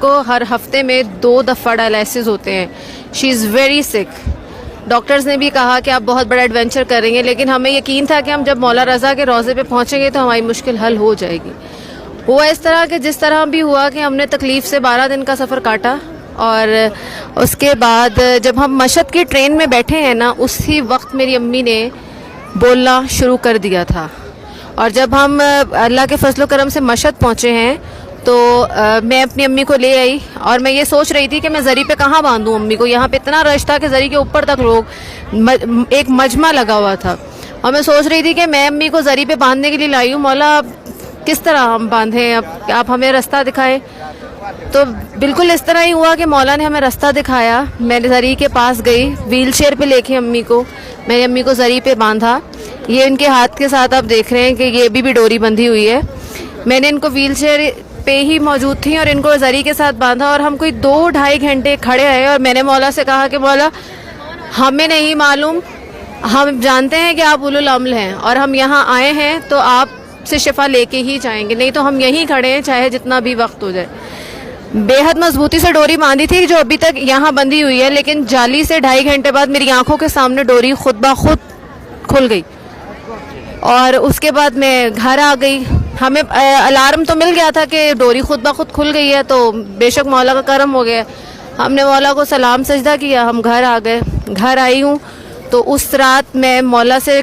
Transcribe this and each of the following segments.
को हर हफ्ते में 2 दफ़ा डायलिसिस होते हैं। She is very sick. Doctors ने भी कहा कि आप बहुत बड़ा एडवेंचर करेंगे, लेकिन हमें यकीन था कि हम जब मौला रज़ा के रोज़े पे पहुंचेंगे तो हमारी मुश्किल हल हो जाएगी। हुआ इस तरह कि जिस तरह भी हुआ कि हमने तकलीफ़ से 12 दिन का सफ़र काटा, और उसके बाद जब हम मशहद की ट्रेन में बैठे हैं ना, उसी वक्त मेरी अम्मी ने बोलना शुरू कर दिया था। और जब हम अल्लाह के फजल करम से मशहद पहुँचे हैं तो मैं अपनी अम्मी को ले आई, और मैं ये सोच रही थी कि मैं ज़री पे कहाँ बांधूँ अम्मी को। यहाँ पे इतना रश था कि ज़री के ऊपर तक लोग, एक मजमा लगा हुआ था, और मैं सोच रही थी कि मैं अम्मी को ज़री पे बांधने के लिए लाई हूँ, मौला किस तरह हम बांधें, अब आप हमें रास्ता दिखाएं। तो बिल्कुल इस तरह ही हुआ कि मौला ने हमें रास्ता दिखाया। मैंने ज़री के पास गई, व्हील चेयर पर लेके अम्मी को, मैंने अम्मी को ज़री पे बांधा। ये इनके हाथ के साथ आप देख रहे हैं कि ये भी डोरी बंधी हुई है। मैंने इनको व्हील चेयर पे ही मौजूद थी और इनको ज़री के साथ बांधा, और हम कोई 2-2.5 घंटे खड़े रहे। और मैंने मौला से कहा कि मौला हमें नहीं मालूम, हम जानते हैं कि आप उलुल अम्ल हैं और हम यहाँ आए हैं तो आप से शिफा लेके ही जाएंगे, नहीं तो हम यहीं खड़े हैं चाहे जितना भी वक्त हो जाए। बेहद मजबूती से डोरी बांधी थी जो अभी तक यहाँ बंधी हुई है, लेकिन जाली से 2.5 घंटे बाद मेरी आंखों के सामने डोरी खुद ब खुद खुल गई, और उसके बाद मैं घर आ गई। हमें अलार्म तो मिल गया था कि डोरी खुद ब खुद खुल गई है, तो बेशक मौला का करम हो गया। हमने मौला को सलाम सजदा किया, हम घर आ गए। घर आई हूँ तो उस रात मैं मौला से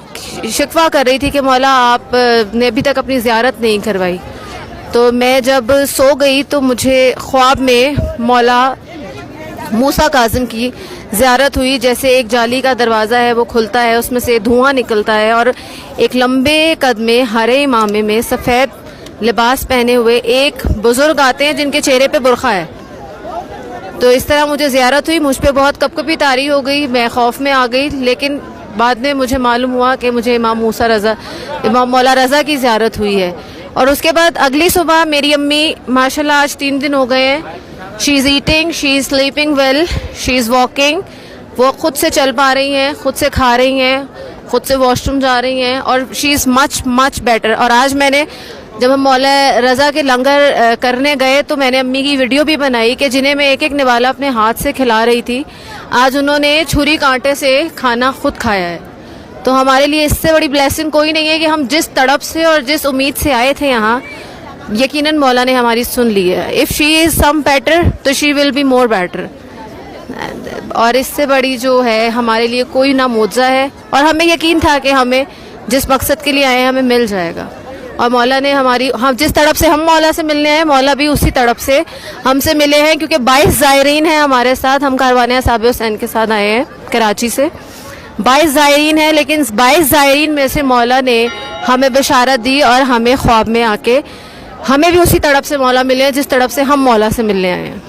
शिकवा कर रही थी कि मौला आप ने अभी तक अपनी ज़ियारत नहीं करवाई। तो मैं जब सो गई तो मुझे ख्वाब में मौला मूसा काज़िम की ज़ियारत हुई। जैसे एक जाली का दरवाज़ा है वो खुलता है, उसमें से धुआं निकलता है, और एक लंबे कद में हरे इमामे में सफ़ेद लिबास पहने हुए एक बुज़ुर्ग आते हैं जिनके चेहरे पे बुरखा है। तो इस तरह मुझे ज़ियारत हुई, मुझ पे बहुत कपकपी तारी हो गई, मैं खौफ में आ गई। लेकिन बाद में मुझे मालूम हुआ कि मुझे इमाम मौला रज़ा की ज़ियारत हुई है। और उसके बाद अगली सुबह मेरी अम्मी माशाल्लाह आज 3 दिन हो गए हैं, she is eating, she is sleeping well, she is walking. वो खुद से चल पा रही हैं, खुद से खा रही हैं, खुद से वॉशरूम जा रही हैं, और शी इज़ मच बेटर। और आज मैंने जब हम मौला रज़ा के लंगर करने गए तो मैंने अम्मी की वीडियो भी बनाई कि जिन्हें मैं एक एक निवाला अपने हाथ से खिला रही थी, आज उन्होंने छुरी कांटे से खाना खुद खाया है। तो हमारे लिए इससे बड़ी ब्लेसिंग कोई नहीं है कि हम जिस तड़प से और जिस उम्मीद से आए थे यहाँ, यकीनन मौला ने हमारी सुन ली है। If she is some better तो she will be more better. और इससे बड़ी जो है हमारे लिए कोई ना मौजा है, और हमें यकीन था कि हमें जिस मकसद के लिए आए हैं हमें मिल जाएगा। और मौला ने हम जिस तड़प से हम मौला से मिलने आए, मौला भी उसी तड़प से हमसे मिले हैं, क्योंकि 22 ज़ायरीन हैं हमारे साथ। हम कारवाने साहब हुसैन के साथ आए हैं कराची से। 22 ज़ायरीन हैं, लेकिन 22 ज़ायरीन में से मौला ने हमें बशारत दी और हमें ख्वाब में आके हमें भी उसी तड़प से मौला मिले हैं जिस तड़प से हम मौला से मिलने आए हैं।